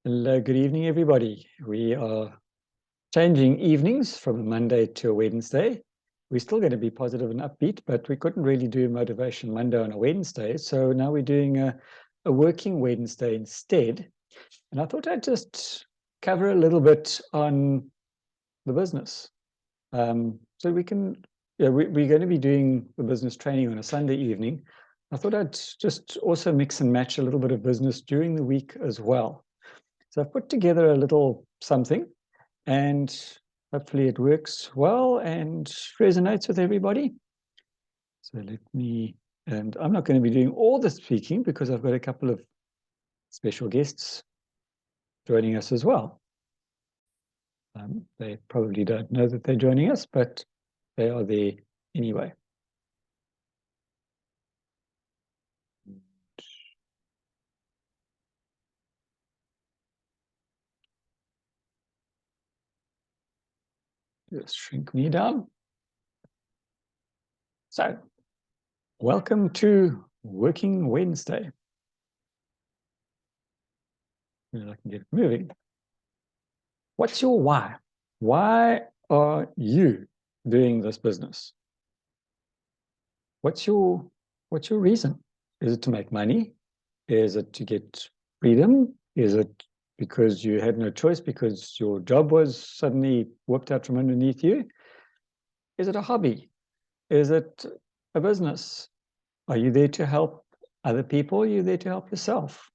Hello, good evening, everybody. We are changing evenings from a Monday to a Wednesday. We're still going to be positive and upbeat, but we couldn't really do Motivation Monday on a Wednesday. So now we're doing a working Wednesday instead. And I thought I'd just cover a little bit on the business. So we can, we're going to be doing the business training on a Sunday evening. I thought I'd just also mix and match a little bit of business during the week as well. So I've put together a little something, and hopefully it works well and resonates with everybody. So and I'm not going to be doing all the speaking because I've got a couple of special guests joining us as well. They probably don't know that they're joining us, but they are there anyway. Just shrink me down. So, welcome to Working Wednesday. I can get it moving. What's your why? Why are you doing this business? What's your reason? Is it to make money? Is it to get freedom? Is it because you had no choice because your job was suddenly whipped out from underneath you? Is it a hobby? Is it a business? Are you there to help other people? Are you there to help yourself?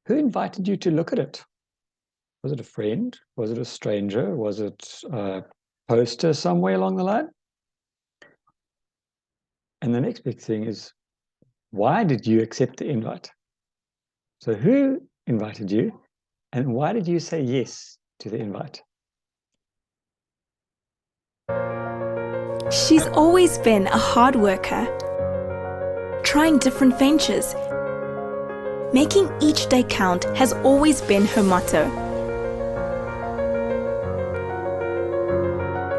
Who invited you to look at it? Was it a friend? Was it a stranger? Was it a poster somewhere along the line? And the next big thing is, why did you accept the invite? So who invited you, and why did you say yes to the invite? She's always been a hard worker, trying different ventures. Making each day count has always been her motto.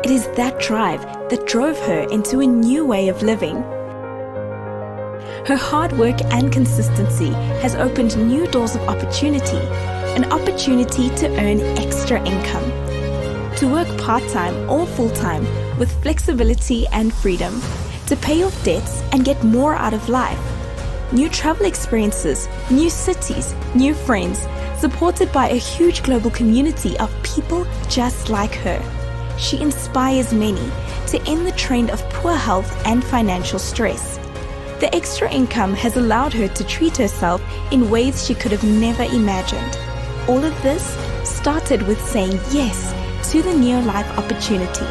It is that drive that drove her into a new way of living. Her hard work and consistency has opened new doors of opportunity, an opportunity to earn extra income, to work part-time or full-time with flexibility and freedom, to pay off debts and get more out of life. New travel experiences, new cities, new friends, supported by a huge global community of people just like her. She inspires many to end the trend of poor health and financial stress. The extra income has allowed her to treat herself in ways she could have never imagined. All of this started with saying yes to the Neolife opportunity.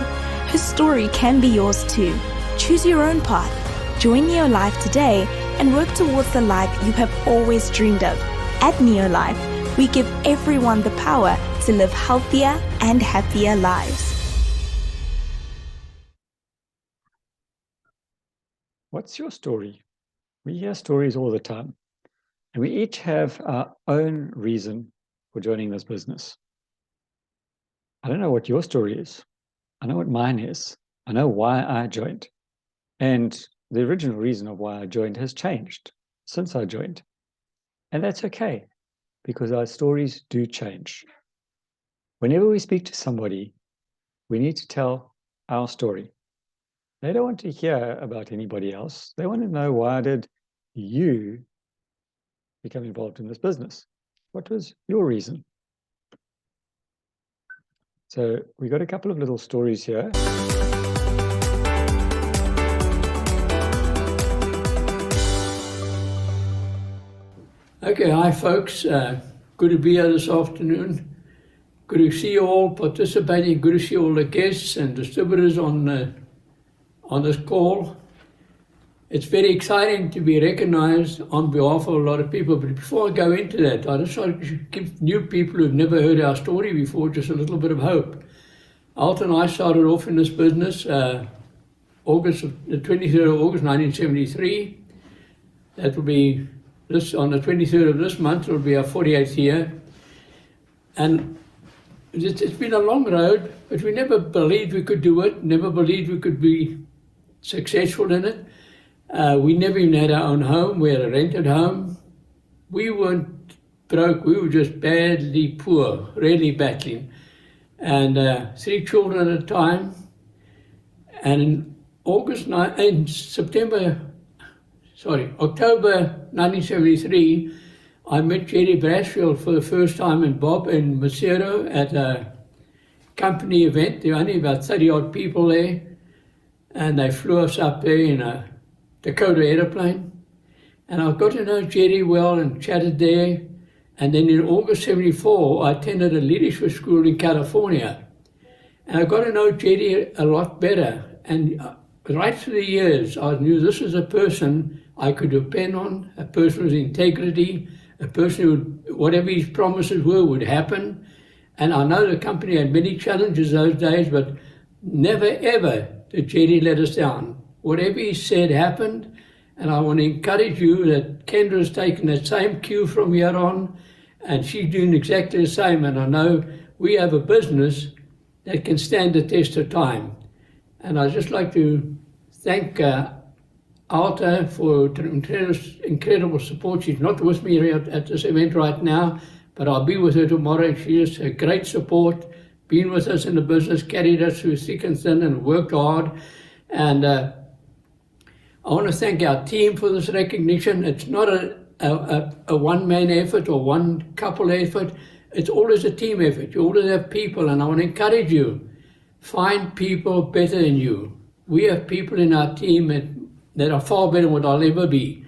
Her story can be yours too. Choose your own path. Join Neolife today and work towards the life you have always dreamed of. At Neolife, we give everyone the power to live healthier and happier lives. What's your story? We hear stories all the time, and we each have our own reason for joining this business. I don't know what your story is. I know what mine is. I know why I joined. And the original reason of why I joined has changed since I joined. And that's okay, because our stories do change. Whenever we speak to somebody, we need to tell our story. They don't want to hear about anybody else. They want to know, why did you become involved in this business? What was your reason? So we got a couple of little stories here. Okay, hi folks. Good to be here this afternoon. Good to see you all participating. Good to see all the guests and distributors on this call. It's very exciting to be recognized on behalf of a lot of people. But before I go into that, I just want to give new people who've never heard our story before just a little bit of hope. Alton and I started off in this business the 23rd of August 1973. That will be on the 23rd of this month. It will be our 48th year. And it's been a long road, but we never believed we could do it, never believed we could be successful in it. We never even had our own home. We had a rented home. We weren't broke. We were just badly poor, really battling. And 3 children at a time. And in October 1973, I met Jerry Brasfield for the first time and Bob in Maseru at a company event. There were only about 30 odd people there. And they flew us up there in a Dakota aeroplane. And I got to know Jerry well and chatted there. And then in August 74, I attended a leadership school in California. And I got to know Jerry a lot better. And right through the years, I knew this was a person I could depend on, a person with integrity, a person who, whatever his promises were, would happen. And I know the company had many challenges those days, but never ever did Jerry let us down. Whatever he said happened. And I want to encourage you that Kendra has taken that same cue from here on, and she's doing exactly the same. And I know we have a business that can stand the test of time. And I'd just like to thank Alta for incredible support. She's not with me here at this event right now, but I'll be with her tomorrow. She is a great support, been with us in the business, carried us through thick and thin, and worked hard. And I want to thank our team for this recognition. It's not a one-man effort or one couple effort. It's always a team effort. You always have people, and I want to encourage you, find people better than you. We have people in our team that are far better than what I'll ever be.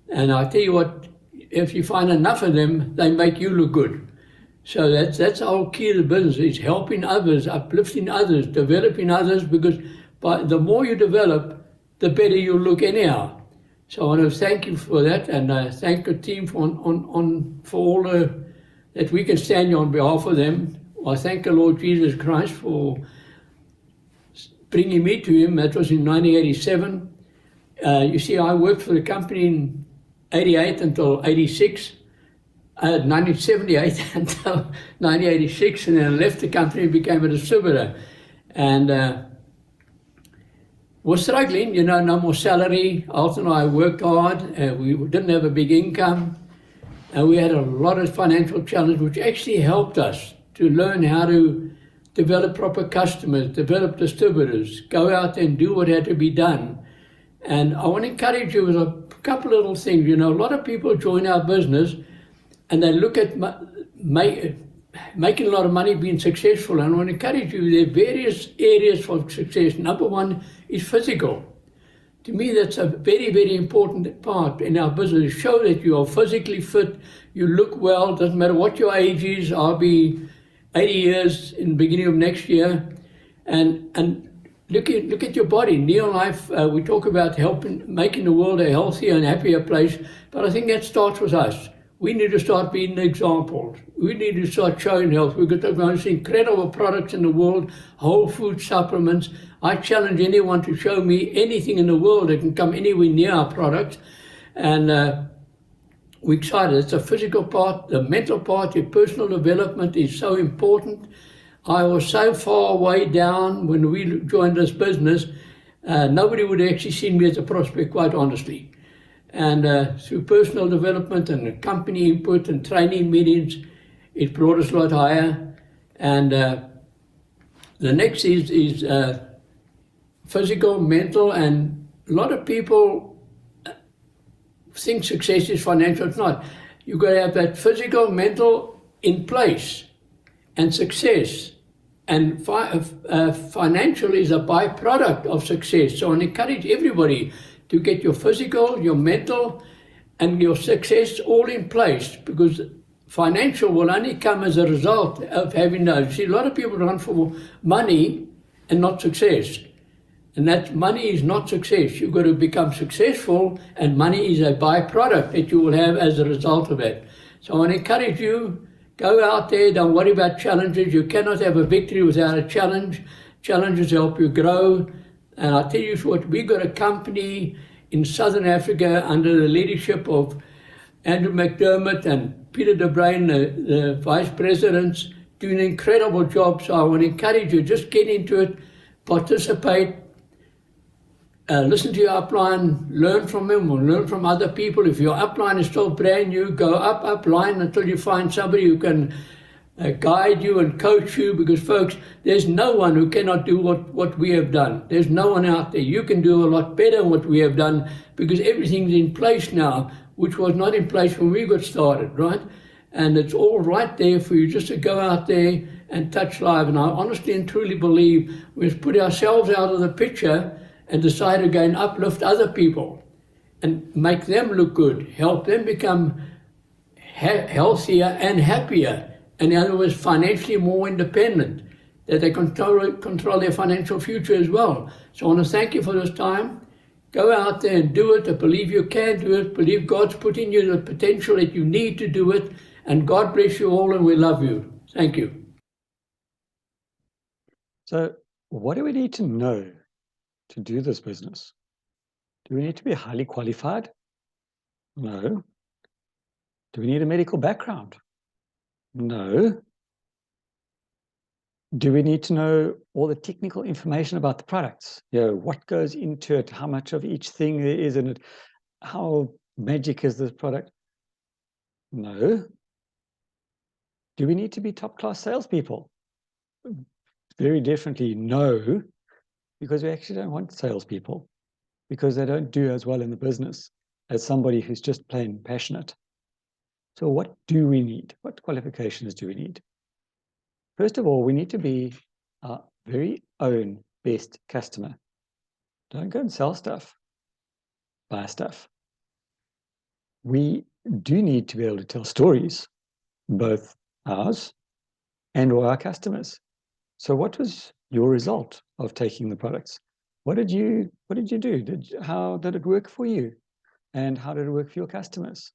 And I tell you what, if you find enough of them, they make you look good. So that's our key to the business, is helping others, uplifting others, developing others, because the more you develop, the better you look anyhow. So I want to thank you for that, and thank the team for all that we can stand on behalf of them. I thank the Lord Jesus Christ for bringing me to Him. That was in 1987. You see, I worked for the company in 88 until 86, 1978 until 1986, and then I left the company and became a distributor. And was struggling, no more salary. Alton and I worked hard, we didn't have a big income, and we had a lot of financial challenges, which actually helped us to learn how to develop proper customers, develop distributors, go out there and do what had to be done. And I want to encourage you with a couple of little things. A lot of people join our business and they look at making a lot of money, being successful, and I want to encourage you, there are various areas for success. Number one is physical. To me, that's a very, very important part in our business. Show that you are physically fit, you look well, doesn't matter what your age is. I'll be 80 years in the beginning of next year. And look at your body. Neolife, we talk about making the world a healthier and happier place, but I think that starts with us. We need to start being the examples. We need to start showing health. We've got the most incredible products in the world, whole food supplements. I challenge anyone to show me anything in the world that can come anywhere near our products. And we're excited. It's the physical part, the mental part, your personal development is so important. I was so far way down when we joined this business, nobody would actually see me as a prospect, quite honestly. And through personal development and company input and training meetings, it brought us a lot higher. And the next is physical, mental, and a lot of people think success is financial. It's not. You've got to have that physical, mental in place, and success. And financial is a byproduct of success. So I encourage everybody to get your physical, your mental, and your success all in place, because financial will only come as a result of having those. See, a lot of people run for money and not success. And that money is not success. You've got to become successful, and money is a byproduct that you will have as a result of it. So I want to encourage you, go out there, don't worry about challenges. You cannot have a victory without a challenge. Challenges help you grow. And I'll tell you what, we got a company in Southern Africa under the leadership of Andrew McDermott and Peter De Bruin, the vice presidents, doing an incredible job. So I want to encourage you, just get into it, participate, listen to your upline, learn from them or learn from other people. If your upline is still brand new, go upline until you find somebody who can guide you and coach you, because folks, there's no one who cannot do what we have done. There's no one out there. You can do a lot better than what we have done, because everything's in place now, which was not in place when we got started, right? And it's all right there for you just to go out there and touch live. And I honestly and truly believe we've put ourselves out of the picture and decide to go and uplift other people and make them look good, help them become healthier and happier. In other words, financially more independent, that they control their financial future as well. So I want to thank you for this time. Go out there and do it. I believe you can do it. Believe God's put in you the potential that you need to do it. And God bless you all, and we love you. Thank you. So what do we need to know to do this business? Do we need to be highly qualified? No. Do we need a medical background? No. Do we need to know all the technical information about the products? You know, what goes into it, how much of each thing there is in it, how magic is this product? No. Do we need to be top-class salespeople? Very definitely no, because we actually don't want salespeople, because they don't do as well in the business as somebody who's just plain passionate. So what do we need? What qualifications do we need? First of all, we need to be our very own best customer. Don't go and sell stuff, buy stuff. We do need to be able to tell stories, both ours and all our customers. So what was your result of taking the products? What did you do? How did it work for you? And how did it work for your customers?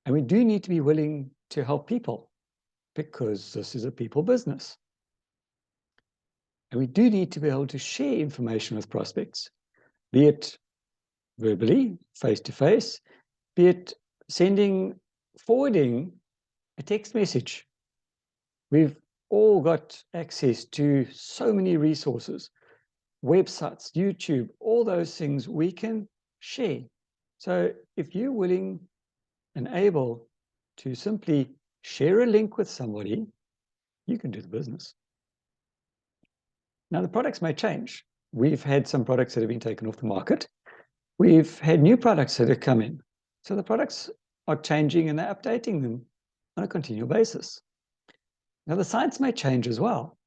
And we do need to be willing to help people, because this is a people business. And we do need to be able to share information with prospects, be it verbally, face-to-face, be it forwarding a text message. We've all got access to so many resources, websites, YouTube, all those things we can share. So if you're willing and able to simply share a link with somebody, you can do the business. Now, the products may change. We've had some products that have been taken off the market. We've had new products that have come in. So the products are changing and they're updating them on a continual basis. Now, the science may change as well,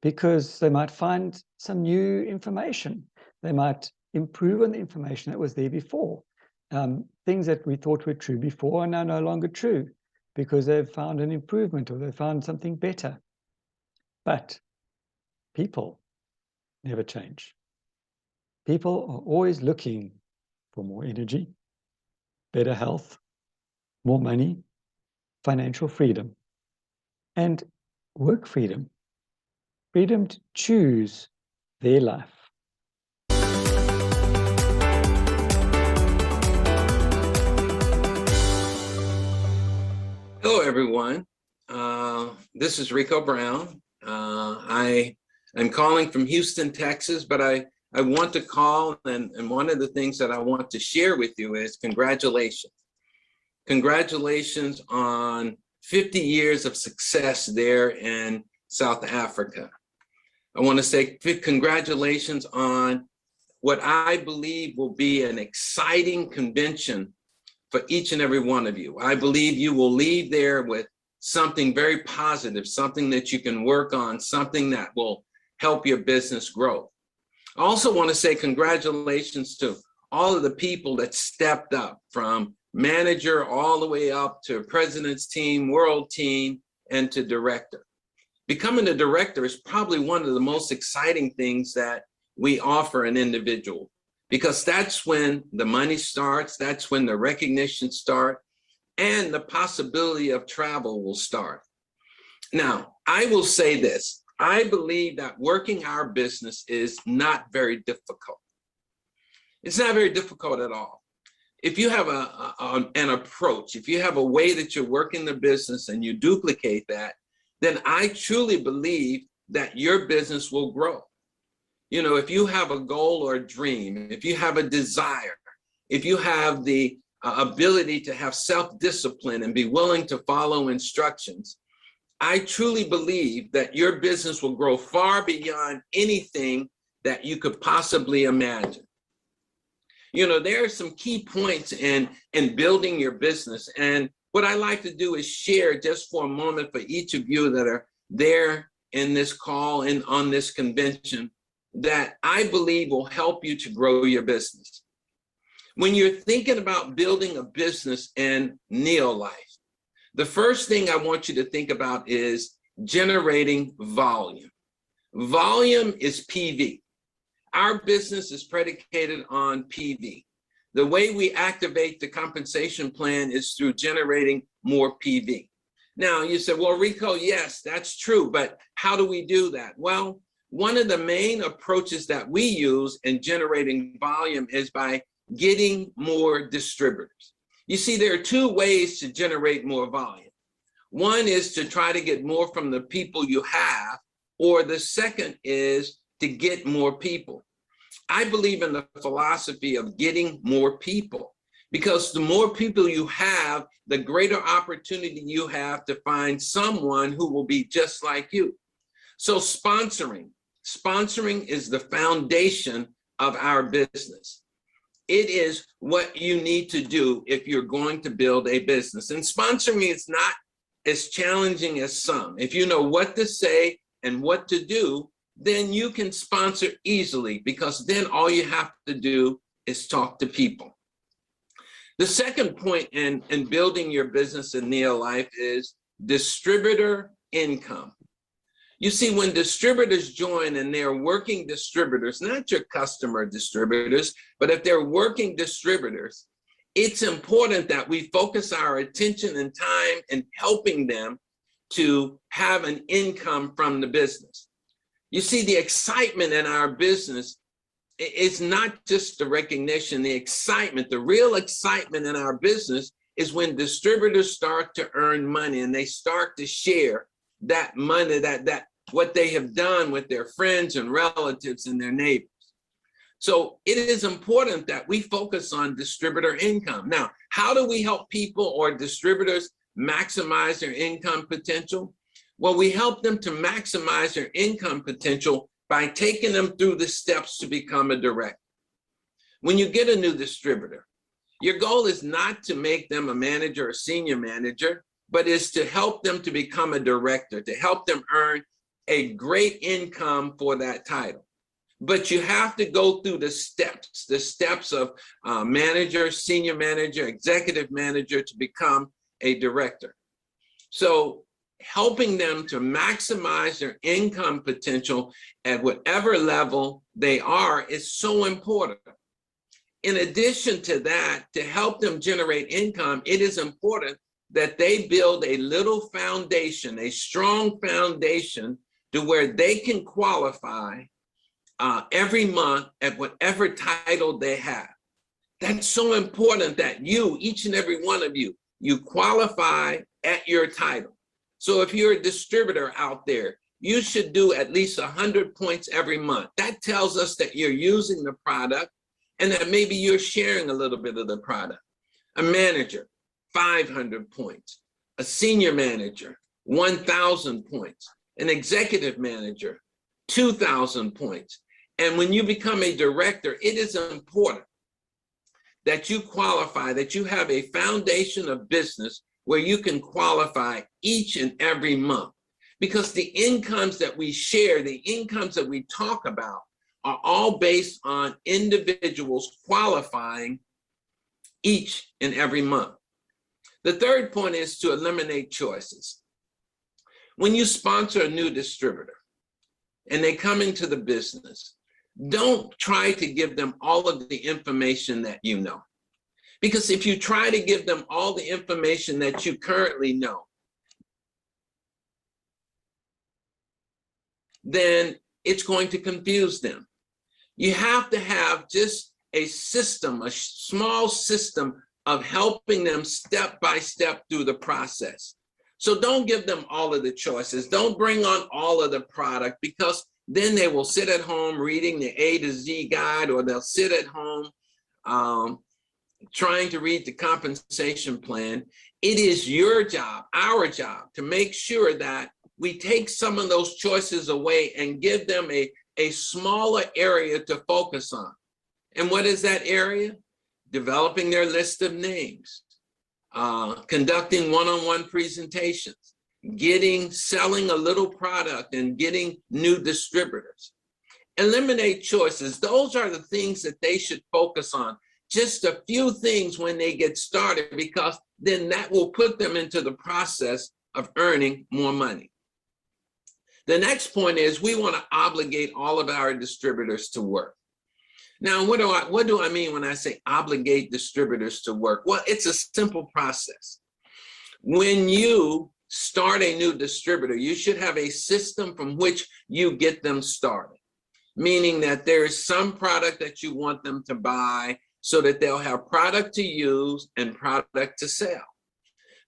because they might find some new information. They might improve on the information that was there before. Things that we thought were true before are now no longer true, because they've found an improvement or they've found something better. But people never change. People are always looking for more energy, better health, more money, financial freedom, and work freedom. Freedom to choose their life. Hello, everyone. This is Rico Brown. I am calling from Houston, Texas, but I want to call, and one of the things that I want to share with you is congratulations. Congratulations on 50 years of success there in South Africa. I want to say congratulations on what I believe will be an exciting convention for each and every one of you. I believe you will leave there with something very positive, something that you can work on, something that will help your business grow. I also want to say congratulations to all of the people that stepped up, from manager all the way up to president's team, world team, and to director. Becoming a director is probably one of the most exciting things that we offer an individual, because that's when the money starts, that's when the recognition starts, and the possibility of travel will start. Now, I will say this, I believe that working our business is not very difficult. It's not very difficult at all. If you have an approach, if you have a way that you're working the business and you duplicate that, then I truly believe that your business will grow. You know, if you have a goal or a dream, if you have a desire, if you have the ability to have self-discipline and be willing to follow instructions, I truly believe that your business will grow far beyond anything that you could possibly imagine. You know, there are some key points in building your business. And what I like to do is share just for a moment for each of you that are there in this call and on this convention that I believe will help you to grow your business. When you're thinking about building a business in Neolife, the first thing I want you to think about is generating volume. Volume is PV. Our business is predicated on PV. The way we activate the compensation plan is through generating more PV. Now you say, well, Rico, yes, that's true, but how do we do that? Well, one of the main approaches that we use in generating volume is by getting more distributors. You see, there are two ways to generate more volume. One is to try to get more from the people you have, or the second is to get more people. I believe in the philosophy of getting more people, because the more people you have, the greater opportunity you have to find someone who will be just like you. So sponsoring is the foundation of our business. It is what you need to do if you're going to build a business. And sponsoring is not as challenging as some. If you know what to say and what to do, then you can sponsor easily, because then all you have to do is talk to people. The second point in building your business in Neolife is distributor income. You see, when distributors join and they're working distributors, not your customer distributors, but if they're working distributors, it's important that we focus our attention and time in helping them to have an income from the business. You see, the excitement in our business is not just the recognition, the excitement, the real excitement in our business is when distributors start to earn money and they start to share that money, that what they have done with their friends and relatives and their neighbors. So it is important that we focus on distributor income. Now, how do we help people or distributors maximize their income potential? Well, we help them to maximize their income potential by taking them through the steps to become a director. When you get a new distributor, your goal is not to make them a manager or senior manager, but is to help them to become a director, to help them earn a great income for that title. But you have to go through the steps of manager, senior manager, executive manager to become a director. So helping them to maximize their income potential at whatever level they are is so important. In addition to that, to help them generate income, it is important that they build a little foundation, a strong foundation, to where they can qualify every month at whatever title they have. That's so important that you, each and every one of you, you qualify at your title. So if you're a distributor out there, you should do at least 100 points every month. That tells us that you're using the product and that maybe you're sharing a little bit of the product. A manager, 500 points. A senior manager, 1,000 points. An executive manager, 2,000 points. And when you become a director, it is important that you qualify, that you have a foundation of business where you can qualify each and every month. Because the incomes that we share, the incomes that we talk about, are all based on individuals qualifying each and every month. The third point is to eliminate choices. When you sponsor a new distributor and they come into the business, don't try to give them all of the information that you know. Because if you try to give them all the information that you currently know, then it's going to confuse them. You have to have just a system, a small system of helping them step by step through the process. So don't give them all of the choices. Don't bring on all of the product, because then they will sit at home reading the A to Z guide, or they'll sit at home trying to read the compensation plan. It is your job, our job, to make sure that we take some of those choices away and give them a smaller area to focus on. And what is that area? Developing their list of names, conducting one-on-one presentations, selling a little product and getting new distributors. Eliminate choices. Those are the things that they should focus on. Just a few things when they get started, because then that will put them into the process of earning more money. The next point is we want to obligate all of our distributors to work. Now, what do I mean when I say obligate distributors to work? Well, it's a simple process. When you start a new distributor, you should have a system from which you get them started, meaning that there is some product that you want them to buy so that they'll have product to use and product to sell.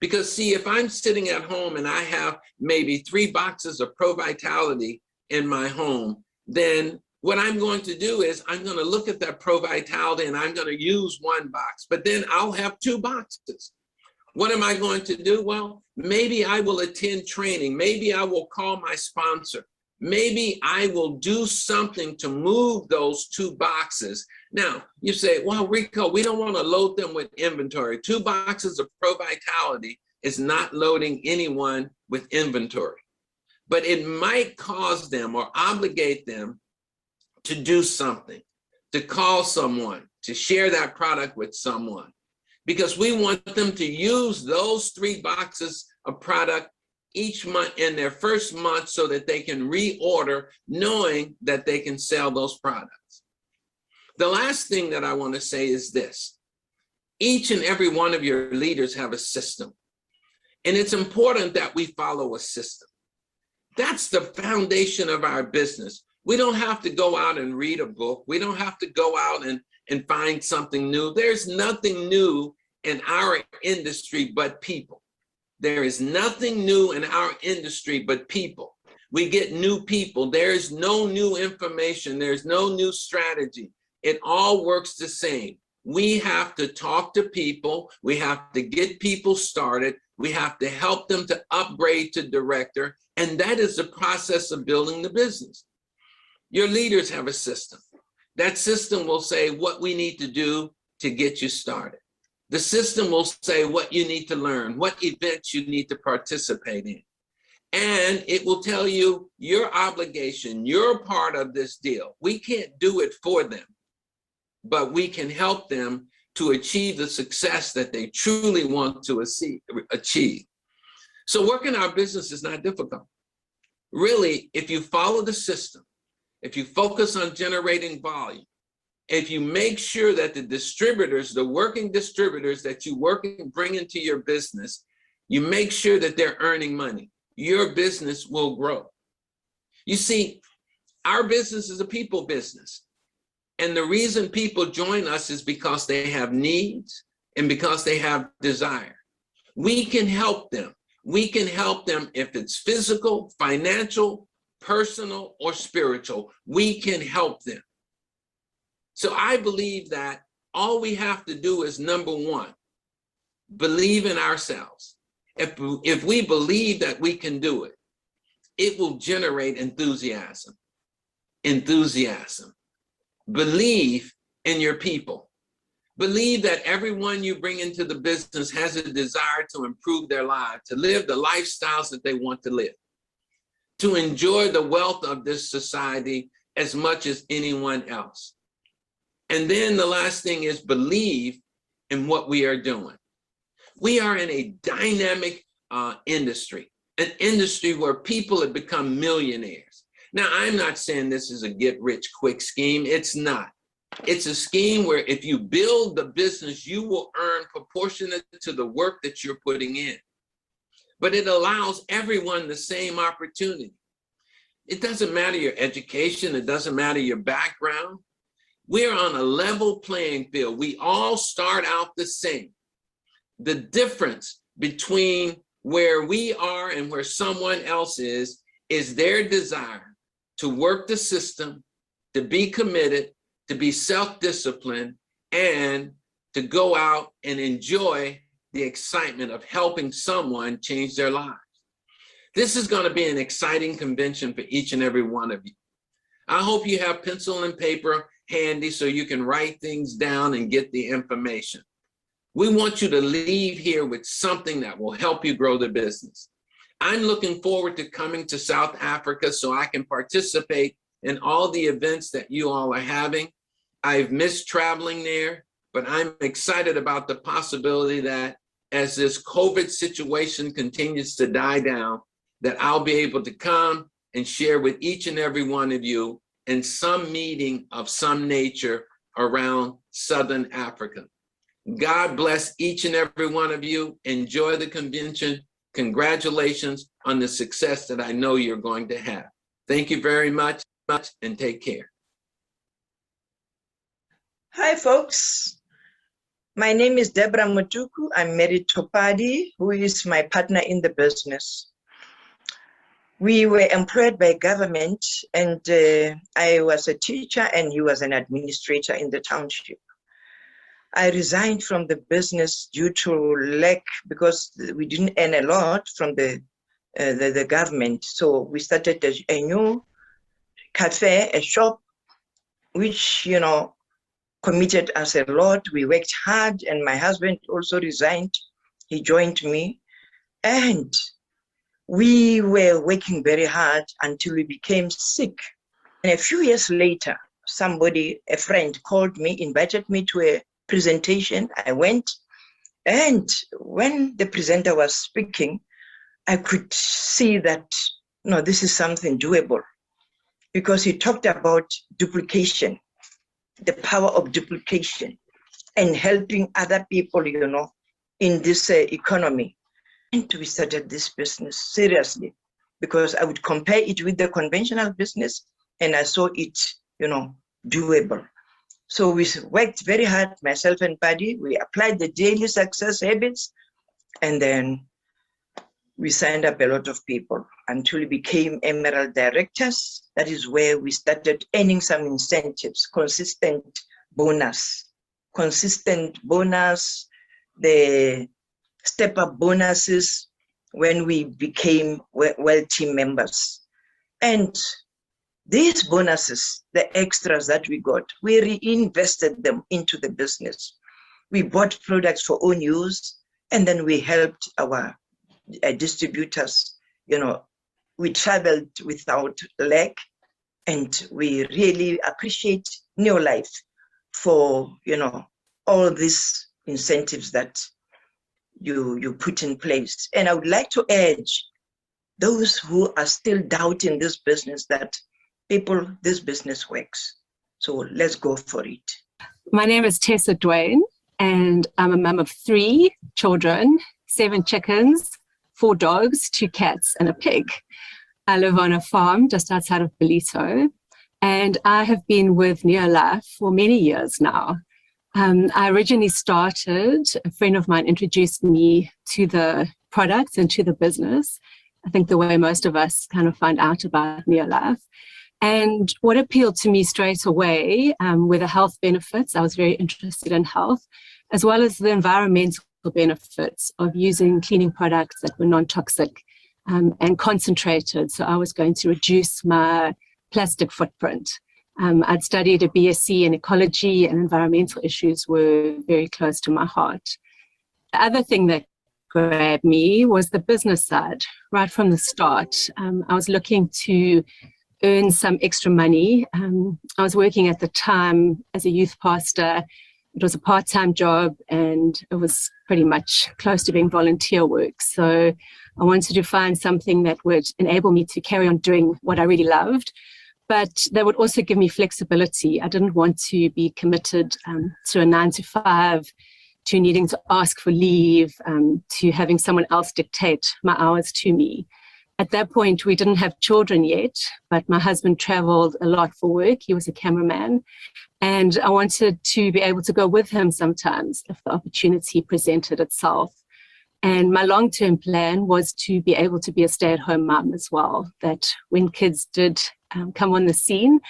Because see, if I'm sitting at home and I have maybe 3 boxes of Pro Vitality in my home, then what I'm going to do is I'm going to look at that Pro Vitality and I'm going to use 1 box, but then I'll have 2 boxes. What am I going to do? Well, maybe I will attend training. Maybe I will call my sponsor. Maybe I will do something to move those 2 boxes. Now, you say, well, Rico, we don't want to load them with inventory. 2 boxes of Pro Vitality is not loading anyone with inventory. But it might cause them or obligate them to do something, to call someone, to share that product with someone, because we want them to use those 3 boxes of product each month in their first month so that they can reorder, knowing that they can sell those products. The last thing that I want to say is this: each and every one of your leaders have a system, and it's important that we follow a system. That's the foundation of our business. We don't have to go out and read a book. We don't have to go out and find something new. There's nothing new in our industry but people. There is nothing new in our industry but people. We get new people. There is no new information. There's no new strategy. It all works the same. We have to talk to people. We have to get people started. We have to help them to upgrade to director. And that is the process of building the business. Your leaders have a system. That system will say what we need to do to get you started. The system will say what you need to learn, what events you need to participate in. And it will tell you your obligation, your part of this deal. We can't do it for them, but we can help them to achieve the success that they truly want to achieve. So working our business is not difficult. Really, if you follow the system, if you focus on generating volume, if you make sure that the distributors, the working distributors that you bring into your business, you make sure that they're earning money, your business will grow. You see, our business is a people business. And the reason people join us is because they have needs and because they have desire. We can help them. We can help them if it's physical, financial, personal, or spiritual. We can help them. So I believe that all we have to do is, number one, believe in ourselves. If we believe that we can do it, it will generate enthusiasm. Enthusiasm. Believe in your people. Believe that everyone you bring into the business has a desire to improve their lives, to live the lifestyles that they want to live, to enjoy the wealth of this society as much as anyone else. And then the last thing is believe in what we are doing. We are in a dynamic industry, an industry where people have become millionaires. Now, I'm not saying this is a get-rich-quick scheme. It's not. It's a scheme where if you build the business, you will earn proportionate to the work that you're putting in. But it allows everyone the same opportunity. It doesn't matter your education. It doesn't matter your background. We're on a level playing field. We all start out the same. The difference between where we are and where someone else is their desire to work the system, to be committed, to be self-disciplined, and to go out and enjoy the excitement of helping someone change their lives. This is going to be an exciting convention for each and every one of you. I hope you have pencil and paper handy so you can write things down and get the information. We want you to leave here with something that will help you grow the business. I'm looking forward to coming to South Africa so I can participate in all the events that you all are having. I've missed traveling there, but I'm excited about the possibility that as this COVID situation continues to die down, that I'll be able to come and share with each and every one of you in some meeting of some nature around Southern Africa. God bless each and every one of you. Enjoy the convention. Congratulations on the success that I know you're going to have. Thank you very much, and take care. Hi, folks. My name is Deborah Mutuku. I'm married to Paddy, who is my partner in the business. We were employed by government, and I was a teacher and he was an administrator in the township. I resigned from the business due to lack, because we didn't earn a lot from the government. So we started a new cafe, a shop, which, you know, committed us a lot. We worked hard, and my husband also resigned. He joined me, and we were working very hard until we became sick. And a few years later, a friend called me, invited me to a presentation. I went, and when the presenter was speaking, I could see that, no, this is something doable, because he talked about duplication, the power of duplication, and helping other people, you know, in this economy. And we started this business seriously, because I would compare it with the conventional business, and I saw it, you know, doable. So we worked very hard, myself and Paddy. We applied the daily success habits, and then we signed up a lot of people until we became Emerald Directors. That is where we started earning some incentives, consistent bonus, the step-up bonuses when we became well team members. And these bonuses, the extras that we got, we reinvested them into the business. We bought products for own use, and then we helped our distributors. You know, we traveled without lack, and we really appreciate Neolife for, you know, all these incentives that you put in place. And I would like to urge those who are still doubting this business that this business works. So let's go for it. My name is Tessa Dwayne, and I'm a mum of 3 children, 7 chickens, 4 dogs, 2 cats, and a pig. I live on a farm just outside of Ballito, and I have been with Neolife for many years now. I originally started, a friend of mine introduced me to the products and to the business. I think the way most of us kind of find out about Neolife. And what appealed to me straight away were the health benefits. I was very interested in health, as well as the environmental benefits of using cleaning products that were non-toxic and concentrated. So I was going to reduce my plastic footprint. I'd studied a BSc in ecology, and environmental issues were very close to my heart. The other thing that grabbed me was the business side. Right from the start, I was looking to earn some extra money. I was working at the time as a youth pastor. It was a part-time job, and it was pretty much close to being volunteer work. So I wanted to find something that would enable me to carry on doing what I really loved, but that would also give me flexibility. I didn't want to be committed to a 9-to-5, to needing to ask for leave, to having someone else dictate my hours to me. At that point, we didn't have children yet, but my husband traveled a lot for work. He was a cameraman, and I wanted to be able to go with him sometimes if the opportunity presented itself. And my long-term plan was to be able to be a stay-at-home mum as well, that when kids did come on the scene,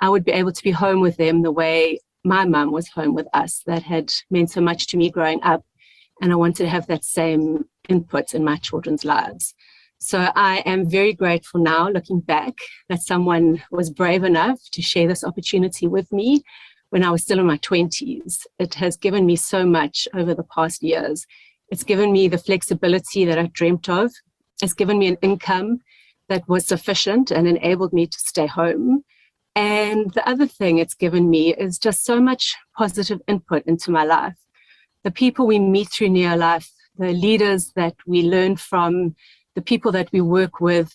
I would be able to be home with them the way my mum was home with us. That had meant so much to me growing up, and I wanted to have that same input in my children's lives. So I am very grateful now, looking back, that someone was brave enough to share this opportunity with me when I was still in my 20s. It has given me so much over the past years. It's given me the flexibility that I dreamt of. It's given me an income that was sufficient and enabled me to stay home. And the other thing it's given me is just so much positive input into my life. The people we meet through Neolife, the leaders that we learn from, the people that we work with,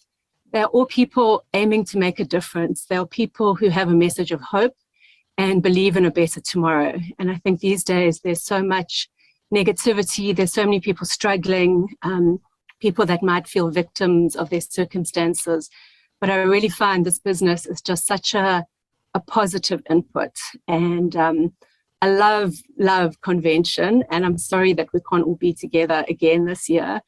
they're all people aiming to make a difference. They're people who have a message of hope and believe in a better tomorrow. And I think these days there's so much negativity, there's so many people struggling, people that might feel victims of their circumstances. But I really find this business is just such a positive input. And I love convention, and I'm sorry that we can't all be together again this year.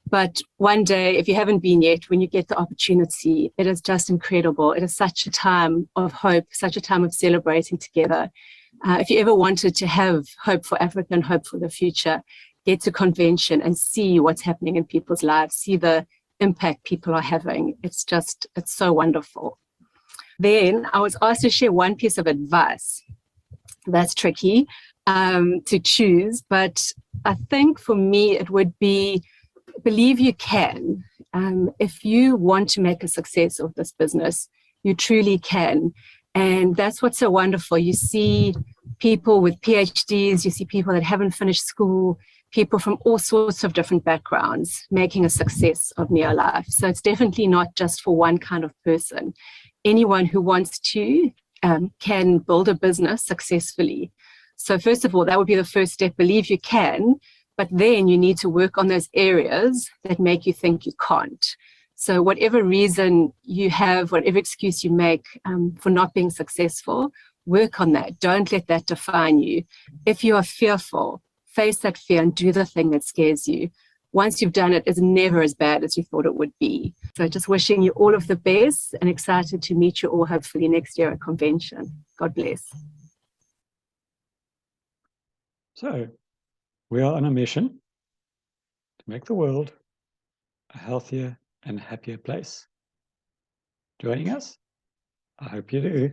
But one day, if you haven't been yet, when you get the opportunity, it is just incredible. It is such a time of hope, such a time of celebrating together. If you ever wanted to have hope for Africa and hope for the future, get to convention and see what's happening in people's lives, see the impact people are having. It's so wonderful. Then I was asked to share one piece of advice. That's tricky to choose, but I think for me it would be, believe you can. If you want to make a success of this business, you truly can. And that's what's so wonderful. You see people with PhDs, you see people that haven't finished school, people from all sorts of different backgrounds making a success of Neolife. So it's definitely not just for one kind of person. Anyone who wants to can build a business successfully. So first of all, that would be the first step. Believe you can, but then you need to work on those areas that make you think you can't. So whatever reason you have, whatever excuse you make for not being successful, work on that. Don't let that define you. If you are fearful, face that fear and do the thing that scares you. Once you've done it, it's never as bad as you thought it would be. So just wishing you all of the best and excited to meet you all hopefully next year at convention. God bless. So we are on a mission to make the world a healthier and happier place. Joining us? I hope you do.